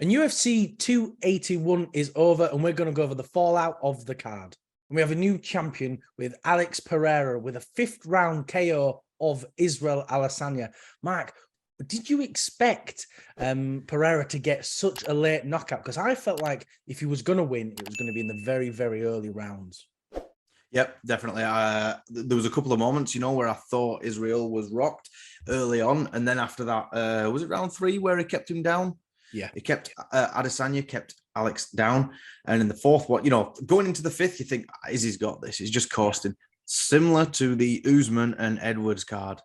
And UFC 281 is over, and we're going to go over the fallout of the card. And we have a new champion with Alex Pereira with a fifth round KO of Israel Adesanya. Mark, did you expect Pereira to get such a late knockout? Because I felt like if he was going to win, it was going to be in the very, very early rounds. Yep, definitely. There was a couple of moments, where I thought Israel was rocked early on. And then after that, was it round 3 where he kept him down? Yeah. He kept Adesanya kept Alex down. And in the fourth one, going into the fifth, you think, Izzy's got this. He's just coasting. Similar to the Usman and Edwards card.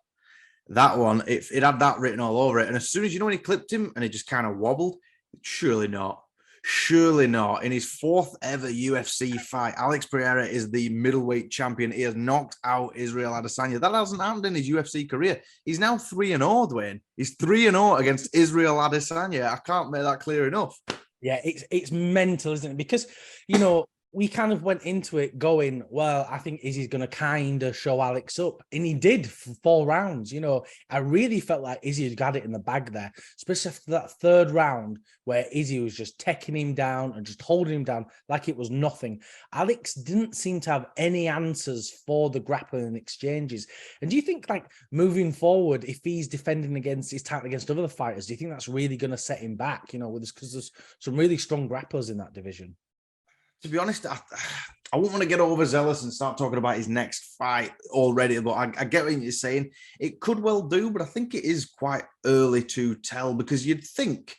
That one, it had that written all over it. And as soon as when he clipped him and he just kind of wobbled, surely not. Surely not. In his fourth ever UFC fight, Alex Pereira is the middleweight champion. He has knocked out Israel Adesanya. That hasn't happened in his UFC career. He's now 3-0, Dwayne. He's 3-0 against Israel Adesanya. I can't make that clear enough. Yeah, it's mental, isn't it? Because, we kind of went into it going, well, I think Izzy's going to kind of show Alex up. And he did for 4 rounds. I really felt like Izzy had got it in the bag there, especially after that third round where Izzy was just taking him down and just holding him down like it was nothing. Alex didn't seem to have any answers for the grappling exchanges. And do you think, moving forward, if he's defending against his title against other fighters, do you think that's really going to set him back, because there's some really strong grapplers in that division? To be honest, I wouldn't want to get overzealous and start talking about his next fight already, but I get what you're saying. It could well do, but I think it is quite early to tell because you'd think,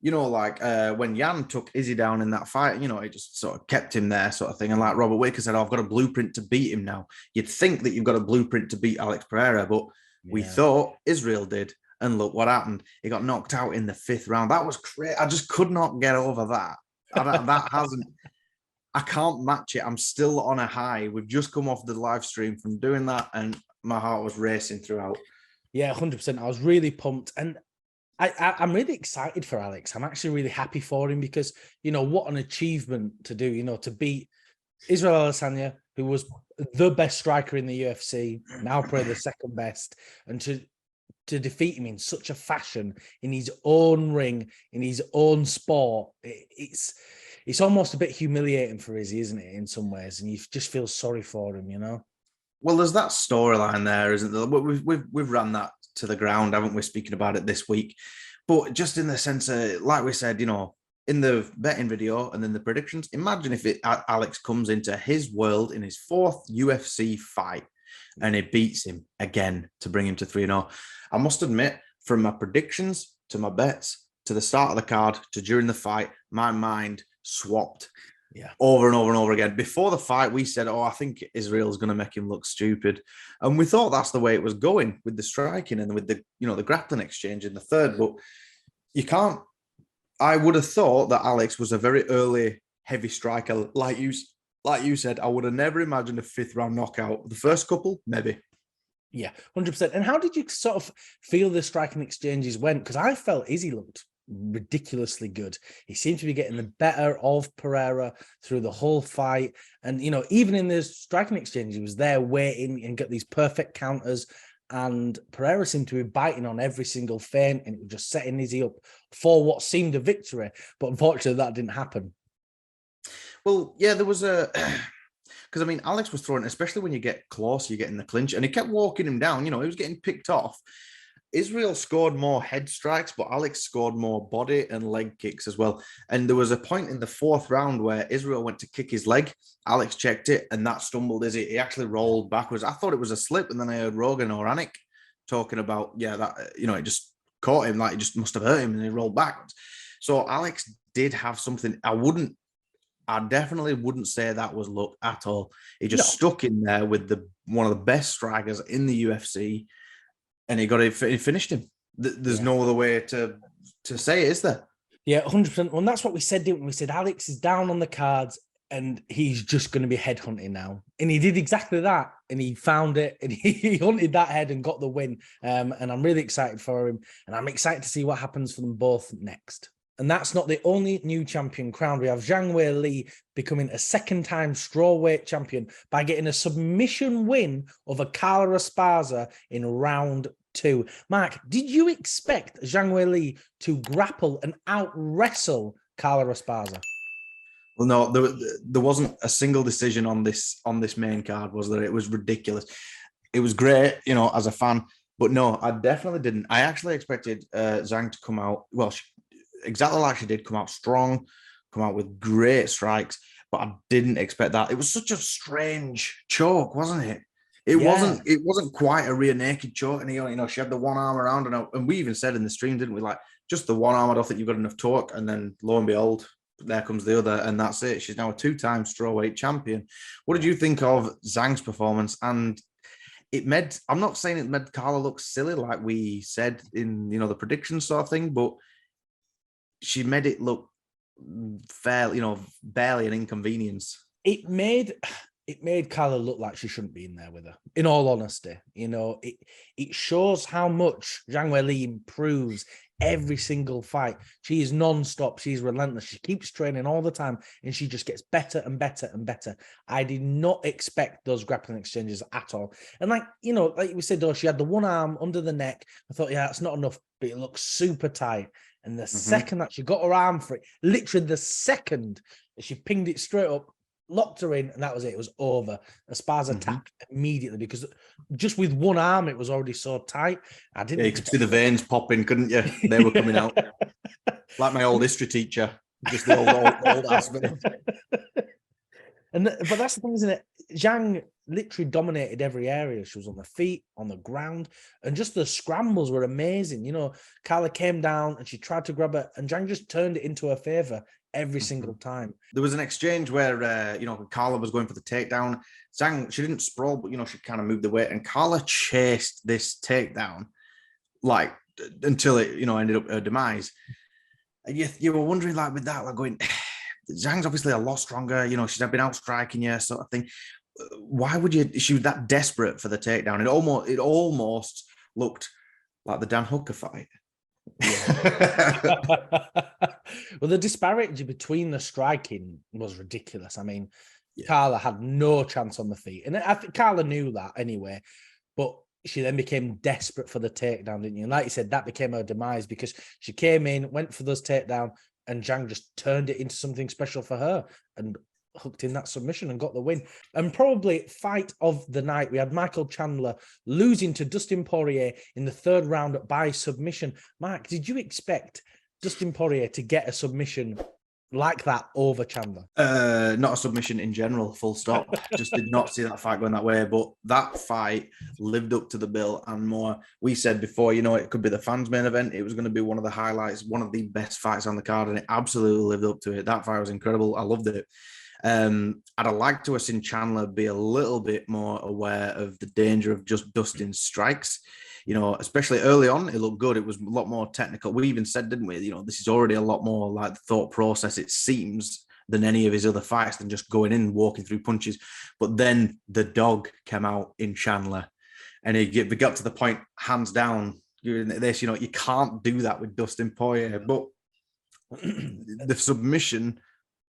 when Jan took Izzy down in that fight, he just sort of kept him there sort of thing. And like Robert Whitaker said, I've got a blueprint to beat him now. You'd think that you've got a blueprint to beat Alex Pereira, but we thought Israel did. And look what happened. He got knocked out in the 5th round. That was crazy. I just could not get over that. That hasn't... I can't match it. I'm still on a high. We've just come off the live stream from doing that, and my heart was racing throughout. Yeah, 100%. I was really pumped, and I'm really excited for Alex. I'm actually really happy for him because, what an achievement to do, to beat Israel Adesanya, who was the best striker in the UFC, now probably the second best, and to defeat him in such a fashion in his own ring, in his own sport. It's almost a bit humiliating for Izzy, isn't it, in some ways? And you just feel sorry for him, Well, there's that storyline there, isn't there? We've ran that to the ground, haven't we, speaking about it this week? But just in the sense of, like we said, in the betting video and then the predictions, imagine if Alex comes into his world in his 4th UFC fight and he beats him again to bring him to 3-0. I must admit, from my predictions to my bets to the start of the card to during the fight, my mind swapped over and over and over again. Before the fight, we said, I think Israel's going to make him look stupid. And we thought that's the way it was going with the striking and with the, the grappling exchange in the third. But you can't. I would have thought that Alex was a very early heavy striker. Like you said, I would have never imagined a 5th round knockout. The first couple, maybe. Yeah, 100%. And how did you sort of feel the striking exchanges went? Because I felt Izzy looked ridiculously good. He seemed to be getting the better of Pereira through the whole fight. And, even in the striking exchange, he was there waiting and get these perfect counters. And Pereira seemed to be biting on every single feint and it was just setting Izzy up for what seemed a victory. But unfortunately, that didn't happen. Well, yeah, there was a... Because, Alex was throwing, especially when you get close, you get in the clinch, and he kept walking him down. He was getting picked off. Israel scored more head strikes, but Alex scored more body and leg kicks as well. And there was a point in the 4th round where Israel went to kick his leg. Alex checked it, and that stumbled Izzy. He actually rolled backwards. I thought it was a slip, and then I heard Rogan or Anik talking about, that, it just caught him, like it just must have hurt him, and he rolled backwards. So Alex did have something. I definitely wouldn't say that was luck at all. He just stuck in there with one of the best strikers in the UFC, and he finished him. There's no other way to say it, is there? Yeah, 100%. Well, that's what we said, didn't we? We said Alex is down on the cards, and he's just going to be headhunting now. And he did exactly that, and he found it, and he hunted that head and got the win. And I'm really excited for him, and I'm excited to see what happens for them both next. And that's not the only new champion crowned. We have Zhang Weili becoming a second-time strawweight champion by getting a submission win over Carla Esparza in round 2. Mark, did you expect Zhang Weili to grapple and out-wrestle Carla Esparza? Well, no, there wasn't a single decision on this main card, was there? It was ridiculous. It was great, as a fan, but no, I definitely didn't. I actually expected Zhang to come out, exactly like she did, come out strong, come out with great strikes, but I didn't expect that. It was such a strange choke, wasn't it? It wasn't quite a rear naked choke, and she had the one arm around, and we even said in the stream, didn't we? Like, just the one arm, I don't think you've got enough torque, and then lo and behold, there comes the other, and that's it. She's now a 2-time strawweight champion. What did you think of Zhang's performance? And I'm not saying it made Carla look silly like we said in the prediction sort of thing, but she made it look fair, barely an inconvenience. It made Carla look like she shouldn't be in there with her. In all honesty, it shows how much Zhang Weili improves every single fight. She is non-stop. She's relentless. She keeps training all the time, and she just gets better and better and better. I did not expect those grappling exchanges at all. And like we said, though, she had the one arm under the neck. I thought, yeah, that's not enough, but it looks super tight. And the second that she got her arm for it, literally the second that she pinged it straight up, locked her in, and that was it. It was over. Esparza tapped immediately because just with one arm, it was already so tight. I didn't. Yeah, you could see the veins popping, couldn't you? They were coming out like my old history teacher, just the old ass. But that's the thing, isn't it? Zhang literally dominated every area. She was on the feet, on the ground, and just the scrambles were amazing. Carla came down and she tried to grab her, and Zhang just turned it into her favor every single time. There was an exchange where, Carla was going for the takedown. Zhang, she didn't sprawl, but, she kind of moved the weight, and Carla chased this takedown like until it, ended up her demise. And you were wondering, like, with that, like going, Zhang's obviously a lot stronger, she's been out striking you, sort of thing. Why would she was that desperate for the takedown? It almost looked like the Dan Hooker fight. Yeah. Well, the disparity between the striking was ridiculous. I mean, Carla had no chance on the feet, and I think Carla knew that anyway, but she then became desperate for the takedown, didn't you? And like you said, that became her demise because she came in, went for those takedown, and Zhang just turned it into something special for her and hooked in that submission and got the win. And probably fight of the night, we had Michael Chandler losing to Dustin Poirier in the 3rd round by submission. Mark, did you expect Dustin Poirier to get a submission like that over Chandler? Not a submission in general, full stop. Just did not see that fight going that way. But that fight lived up to the bill and more. We said before, it could be the fans' main event. It was going to be one of the highlights, one of the best fights on the card, and it absolutely lived up to it. That fight was incredible. I loved it. I'd have liked to have seen Chandler be a little bit more aware of the danger of just Dustin's strikes. Especially early on, it looked good. It was a lot more technical. We even said, didn't we? This is already a lot more like the thought process, it seems, than any of his other fights, than just going in, walking through punches. But then the dog came out in Chandler, and he got to the point, hands down, you can't do that with Dustin Poirier. But the submission,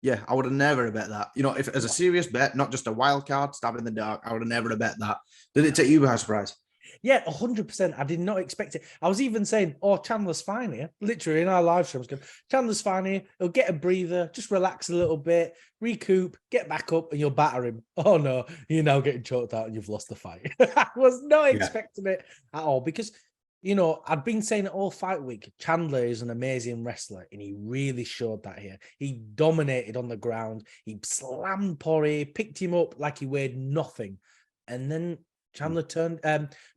yeah, I would have never bet that. If as a serious bet, not just a wild card, stab in the dark, I would have never bet that. Did it take you by surprise? Yeah, 100%. I did not expect it. I was even saying, Chandler's fine here. Literally in our live stream, I was going, Chandler's fine here. He'll get a breather, just relax a little bit, recoup, get back up, and you'll batter him. Oh, no, you're now getting choked out and you've lost the fight. I was not expecting it at all because, I've been saying it all fight week. Chandler is an amazing wrestler, and he really showed that here. He dominated on the ground. He slammed Poirier, picked him up like he weighed nothing. And then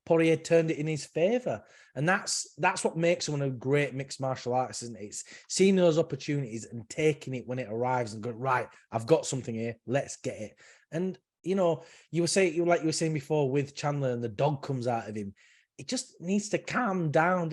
Poirier turned it in his favor. And that's what makes him a great mixed martial artist, isn't it? It's seeing those opportunities and taking it when it arrives and going, right, I've got something here. Let's get it. And, you were saying before with Chandler and the dog comes out of him. It just needs to calm down.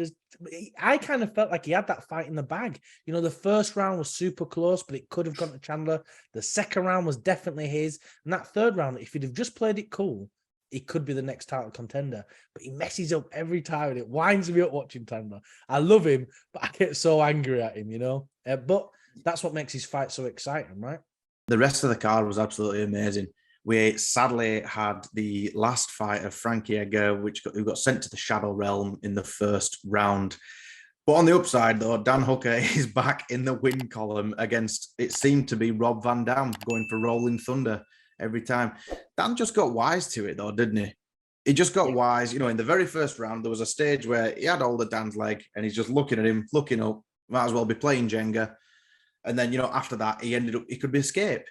I kind of felt like he had that fight in the bag. The first round was super close, but it could have gone to Chandler. The second round was definitely his. And that third round, if he'd have just played it cool, he could be the next title contender. But he messes up every time, and it winds me up watching Chandler. I love him, but I get so angry at him, But that's what makes his fight so exciting, right? The rest of the card was absolutely amazing. We sadly had the last fight of Frankie Edgar, who got sent to the Shadow Realm in the first round. But on the upside, though, Dan Hooker is back in the win column against, it seemed to be Rob Van Dam going for Rolling Thunder every time. Dan just got wise to it, though, didn't he? He just got wise. You know, in the very first round, there was a stage where he had hold of Dan's leg and he's just looking at him, looking up, might as well be playing Jenga. And then, you know, after that, he could be escape.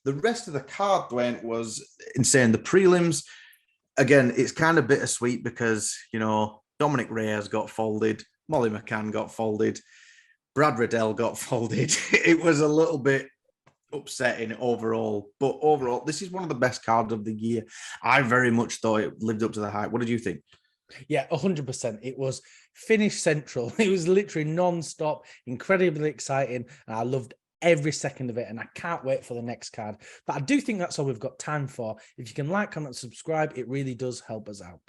The rest of the card, Dwayne, was insane. The prelims, again, it's kind of bittersweet because, you know, Dominic Reyes got folded. Molly McCann got folded. Brad Riddell got folded. It was a little bit upsetting overall. But overall, this is one of the best cards of the year. I very much thought it lived up to the hype. What did you think? Yeah, 100%. It was finish central. It was literally non-stop, incredibly exciting. And I loved every second of it. And I can't wait for the next card. But I do think that's all we've got time for. If you can like, comment, subscribe, it really does help us out.